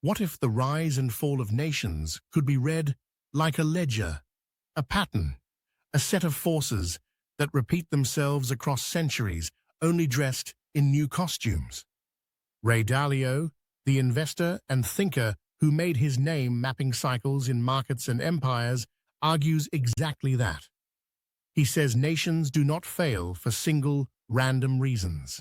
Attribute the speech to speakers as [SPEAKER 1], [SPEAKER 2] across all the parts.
[SPEAKER 1] What if the rise and fall of nations could be read like a ledger, a pattern, a set of forces that repeat themselves across centuries, only dressed in new costumes? Ray Dalio, the investor and thinker who made his name mapping cycles in markets and empires, argues exactly that. He says nations do not fail for single, random reasons.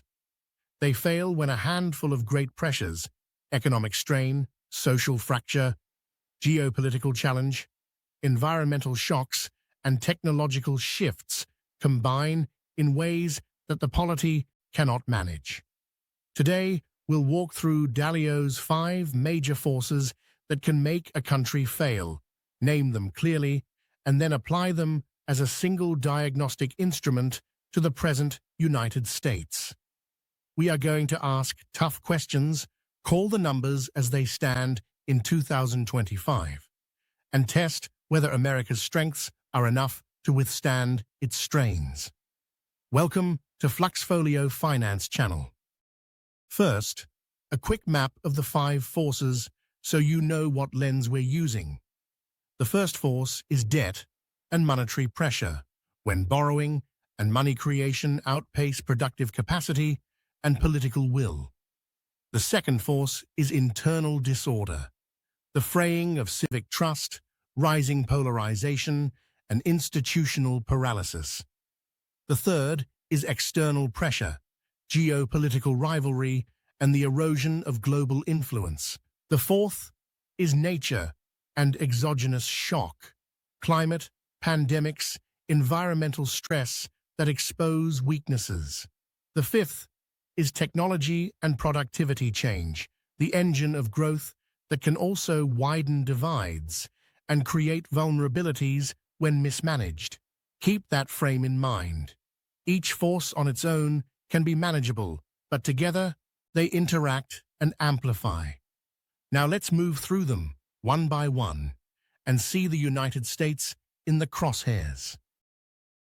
[SPEAKER 1] They fail when a handful of great pressures, economic strain, social fracture, geopolitical challenge, environmental shocks, and technological shifts combine in ways that the polity cannot manage. Today, we'll walk through Dalio's 5 major forces that can make a country fail, name them clearly, and then apply them as a single diagnostic instrument to the present United States. We are going to ask tough questions, call the numbers as they stand in 2025, and test whether America's strengths are enough to withstand its strains. Welcome to FluxFolio Finance channel. First, a quick map of the 5 forces so you know what lens we're using. The first force is debt and monetary pressure, when borrowing and money creation outpace productive capacity and political will. The second force is internal disorder, the fraying of civic trust, rising polarization, and institutional paralysis. The third is external pressure, geopolitical rivalry, and the erosion of global influence. The fourth is nature and exogenous shock, climate, pandemics, environmental stress that expose weaknesses. The fifth is technology and productivity change, the engine of growth that can also widen divides and create vulnerabilities when mismanaged. Keep that frame in mind. Each force on its own can be manageable, but together they interact and amplify. Now let's move through them, one by one, and see the United States in the crosshairs.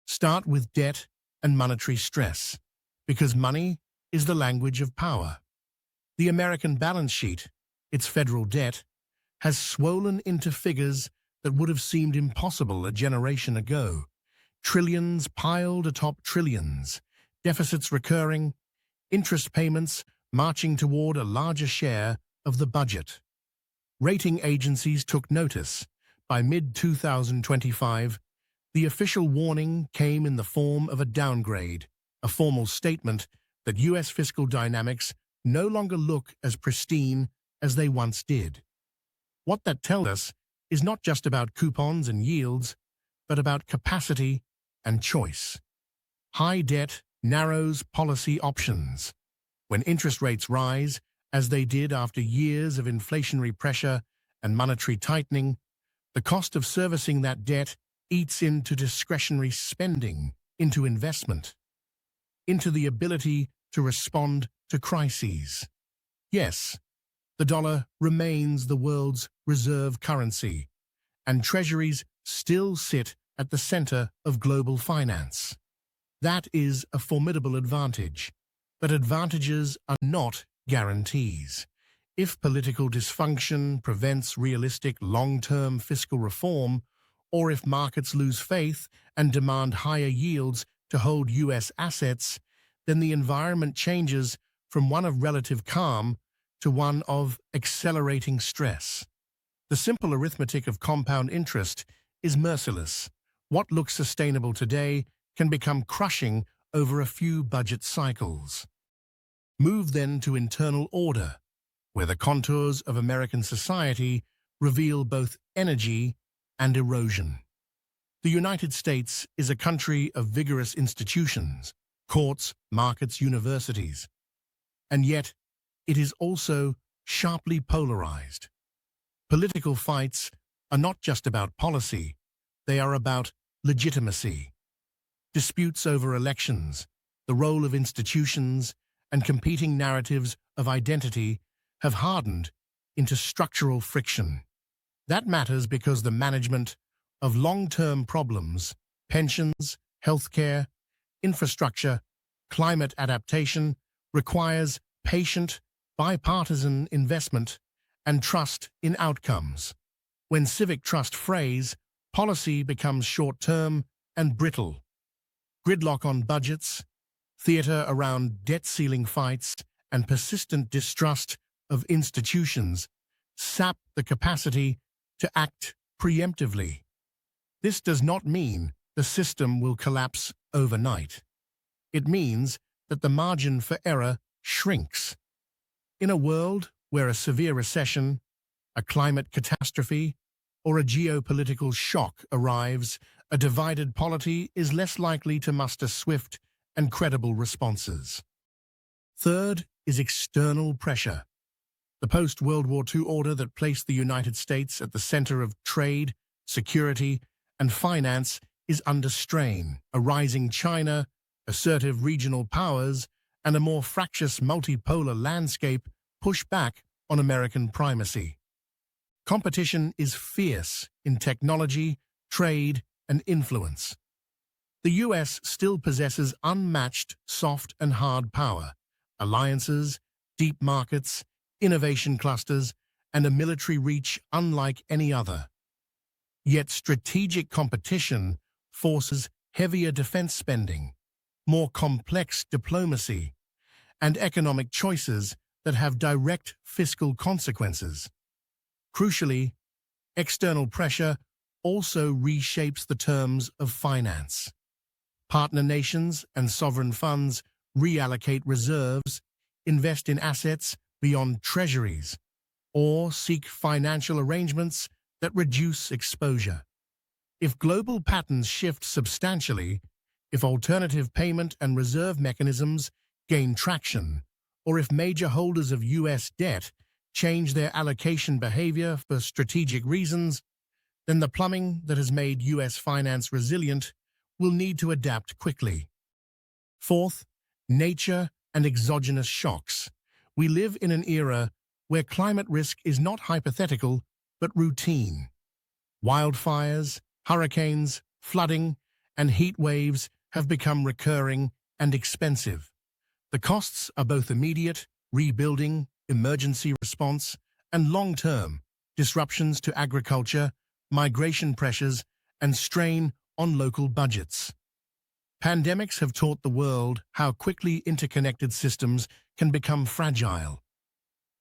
[SPEAKER 1] Start with debt and monetary stress, because money is the language of power. The American balance sheet, its federal debt, has swollen into figures that would have seemed impossible a generation ago. Trillions piled atop trillions, deficits recurring, interest payments marching toward a larger share of the budget. Rating agencies took notice. By mid-2025, the official warning came in the form of a downgrade, a formal statement that U.S. fiscal dynamics no longer look as pristine as they once did. What that tells us is not just about coupons and yields, but about capacity and choice. High debt narrows policy options. When interest rates rise, as they did after years of inflationary pressure and monetary tightening, the cost of servicing that debt eats into discretionary spending, into investment, into the ability to respond to crises. Yes, the dollar remains the world's reserve currency, and treasuries still sit at the center of global finance. That is a formidable advantage, but advantages are not guarantees. If political dysfunction prevents realistic long-term fiscal reform, or if markets lose faith and demand higher yields to hold U.S. assets, then the environment changes from one of relative calm to one of accelerating stress. The simple arithmetic of compound interest is merciless. What looks sustainable today can become crushing over a few budget cycles. Move then to internal order, where the contours of American society reveal both energy and erosion. The United States is a country of vigorous institutions, courts, markets, universities, and yet it is also sharply polarized. Political fights are not just about policy, they are about legitimacy. Disputes over elections, the role of institutions, and competing narratives of identity have hardened into structural friction. That matters because the management of long-term problems, pensions, healthcare, infrastructure, climate adaptation, requires patient, bipartisan investment and trust in outcomes. When civic trust frays, policy becomes short-term and brittle. Gridlock on budgets, theater around debt ceiling fights, and persistent distrust of institutions sap the capacity to act preemptively. This does not mean the system will collapse overnight. It means that the margin for error shrinks. In a world where a severe recession, a climate catastrophe, or a geopolitical shock arrives, a divided polity is less likely to muster swift and credible responses. Third is external pressure. The post-World War II order that placed the United States at the center of trade, security, and finance is under strain. A rising China, assertive regional powers, and a more fractious multipolar landscape push back on American primacy. Competition is fierce in technology, trade, and influence. The US still possesses unmatched soft and hard power, alliances, deep markets, innovation clusters, and a military reach unlike any other. Yet strategic competition forces heavier defense spending, more complex diplomacy, and economic choices that have direct fiscal consequences. Crucially, external pressure also reshapes the terms of finance. Partner nations and sovereign funds reallocate reserves, invest in assets beyond treasuries, or seek financial arrangements that reduce exposure. If global patterns shift substantially, if alternative payment and reserve mechanisms gain traction, or if major holders of US debt change their allocation behavior for strategic reasons, then the plumbing that has made US finance resilient will need to adapt quickly. Fourth, nature and exogenous shocks. We live in an era where climate risk is not hypothetical, but routine. Wildfires, hurricanes, flooding, and heat waves have become recurring and expensive. The costs are both immediate, rebuilding, emergency response, and long-term, disruptions to agriculture, migration pressures, and strain on local budgets. Pandemics have taught the world how quickly interconnected systems can become fragile.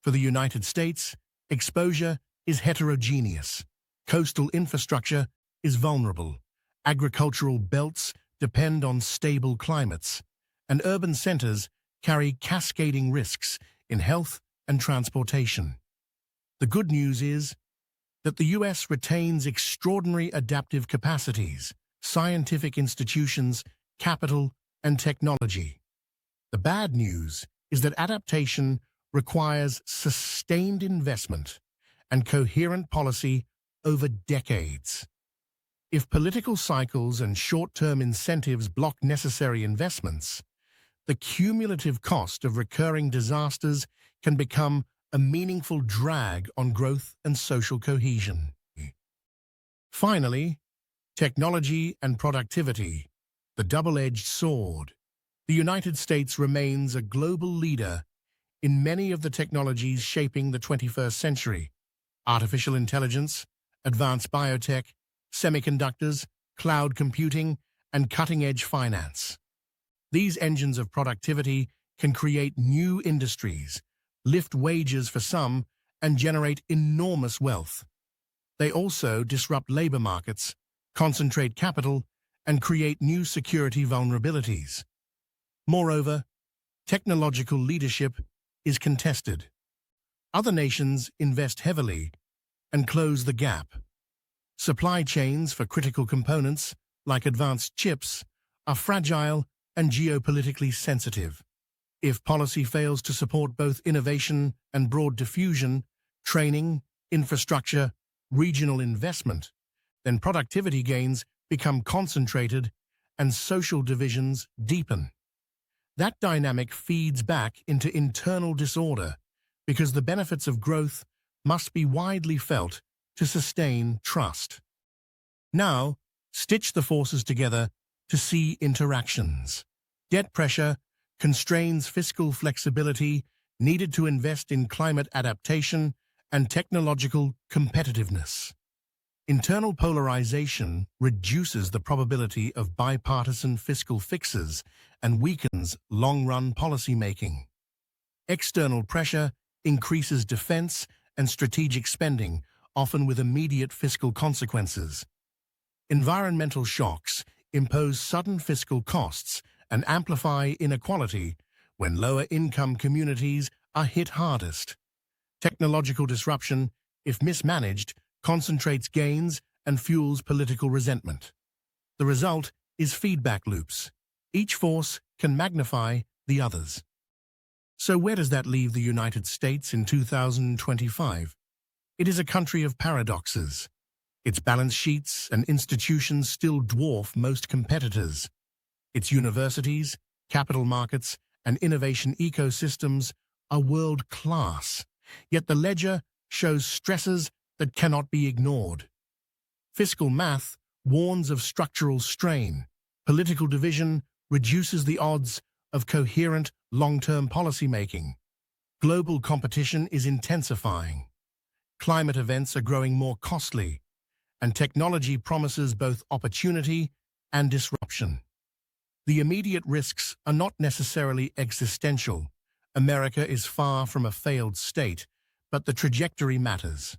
[SPEAKER 1] For the United States, exposure is heterogeneous. Coastal infrastructure is vulnerable. Agricultural belts depend on stable climates, and urban centers carry cascading risks in health and transportation. The good news is that the US retains extraordinary adaptive capacities, scientific institutions, capital, and technology. The bad news is that adaptation requires sustained investment and coherent policy over decades. If political cycles and short-term incentives block necessary investments, the cumulative cost of recurring disasters can become a meaningful drag on growth and social cohesion. Finally, technology and productivity, the double-edged sword. The United States remains a global leader in many of the technologies shaping the 21st century: artificial intelligence, advanced biotech, semiconductors, cloud computing, and cutting-edge finance. These engines of productivity can create new industries, lift wages for some, and generate enormous wealth. They also disrupt labor markets, concentrate capital, and create new security vulnerabilities. Moreover, technological leadership is contested. Other nations invest heavily and close the gap. Supply chains for critical components, like advanced chips, are fragile and geopolitically sensitive. If policy fails to support both innovation and broad diffusion, training, infrastructure, regional investment, then productivity gains become concentrated and social divisions deepen. That dynamic feeds back into internal disorder because the benefits of growth must be widely felt to sustain trust. Now, stitch the forces together to see interactions. Debt pressure constrains fiscal flexibility needed to invest in climate adaptation and technological competitiveness. Internal polarization reduces the probability of bipartisan fiscal fixes and weakens long-run policymaking. External pressure increases defense and strategic spending, often with immediate fiscal consequences. Environmental shocks impose sudden fiscal costs and amplify inequality when lower-income communities are hit hardest. Technological disruption, if mismanaged, concentrates gains and fuels political resentment. The result is feedback loops. Each force can magnify the others. So where does that leave the United States in 2025? It is a country of paradoxes. Its balance sheets and institutions still dwarf most competitors. Its universities, capital markets, and innovation ecosystems are world-class, yet the ledger shows stresses that cannot be ignored. Fiscal math warns of structural strain. Political division reduces the odds of coherent long-term policymaking. Global competition is intensifying. Climate events are growing more costly, and technology promises both opportunity and disruption. The immediate risks are not necessarily existential. America is far from a failed state, but the trajectory matters.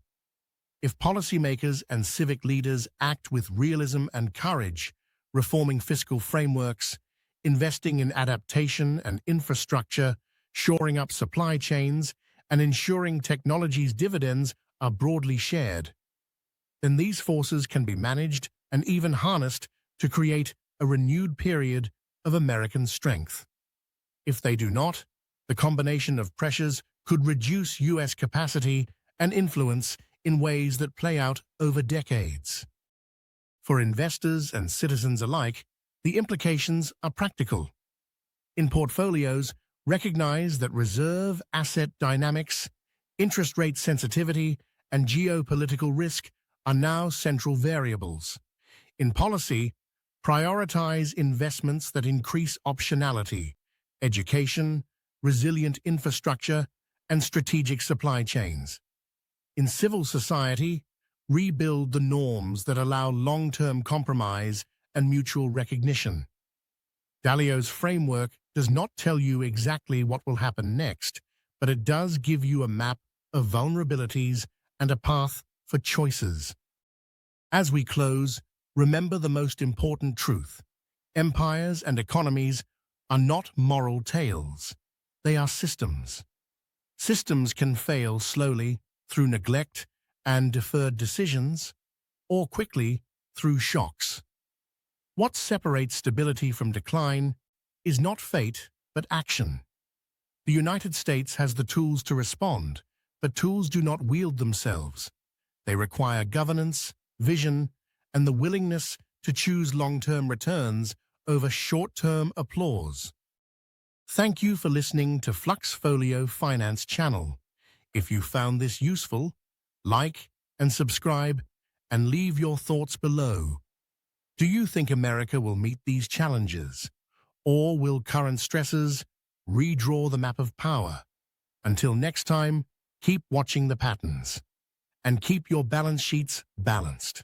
[SPEAKER 1] If policymakers and civic leaders act with realism and courage, reforming fiscal frameworks, investing in adaptation and infrastructure, shoring up supply chains, and ensuring technology's dividends are broadly shared, then these forces can be managed and even harnessed to create a renewed period of American strength. If they do not, the combination of pressures could reduce U.S. capacity and influence in ways that play out over decades. For investors and citizens alike, the implications are practical. In portfolios, recognize that reserve asset dynamics, interest rate sensitivity, and geopolitical risk are now central variables. In policy, prioritize investments that increase optionality, education, resilient infrastructure, and strategic supply chains. In civil society, rebuild the norms that allow long-term compromise and mutual recognition. Dalio's framework does not tell you exactly what will happen next, but it does give you a map of vulnerabilities and a path for choices. As we close, remember the most important truth. Empires and economies are not moral tales. They are systems. Systems can fail slowly through neglect and deferred decisions, or quickly through shocks. What separates stability from decline is not fate, but action. The United States has the tools to respond, but tools do not wield themselves. They require governance, vision, and the willingness to choose long-term returns over short-term applause. Thank you for listening to FluxFolio Finance channel. If you found this useful, like and subscribe and leave your thoughts below. Do you think America will meet these challenges, or will current stresses redraw the map of power? Until next time, keep watching the patterns and keep your balance sheets balanced.